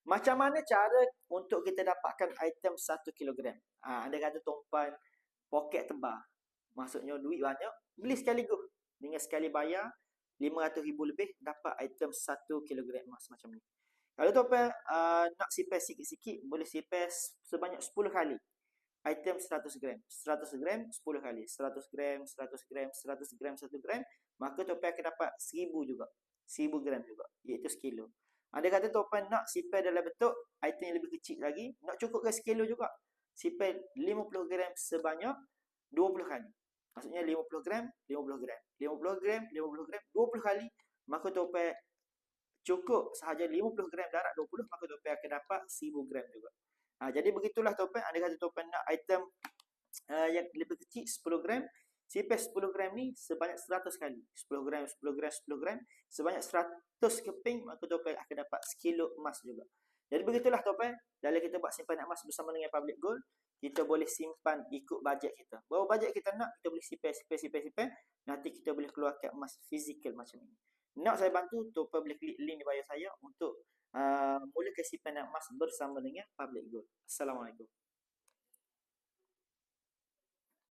Macam mana cara untuk kita dapatkan item 1 kilogram? Anda kata tumpan poket tebal. Maksudnya duit banyak, beli sekaligus. Dengan sekali bayar, 500,000 lebih, dapat item 1 kilogram emas macam ni. Kalau tuan nak sipir sikit-sikit, boleh sipir sebanyak 10 kali. Item 100 gram. 100 gram 10 kali. 100 gram, 100 gram, 100 gram, 1 gram. Maka tuan akan dapat 1000 juga. 1000 gram juga. Iaitu sekilo. Anda kata tuan nak sipir dalam bentuk item yang lebih kecil lagi. Nak cukupkan sekilo juga. Sipir 50 gram sebanyak 20 kali. Maksudnya 50 gram, 50 gram. 50 gram, 50 gram, 20 kali. Maka tuan cukup sahaja 50 gram darab 20, maka tuan akan dapat 1000 gram juga. Jadi begitulah tuan, anda kata tuan nak item yang lebih kecil 10 gram, sipir 10 gram ni sebanyak 100 kali. 10 gram, 10 gram, 10 gram, sebanyak 100 keping, maka tuan akan dapat sekilo emas juga. Jadi begitulah tuan, dalam kita buat simpanan emas bersama dengan Public Gold, kita boleh simpan ikut bajet kita. Berapa bajet kita nak, kita boleh sipir. Nanti kita boleh keluarkan emas fizikal macam ini. Nak saya bantu, tuan boleh klik link di bio saya untuk mulakan simpanan emas bersama dengan Public Gold. Assalamualaikum.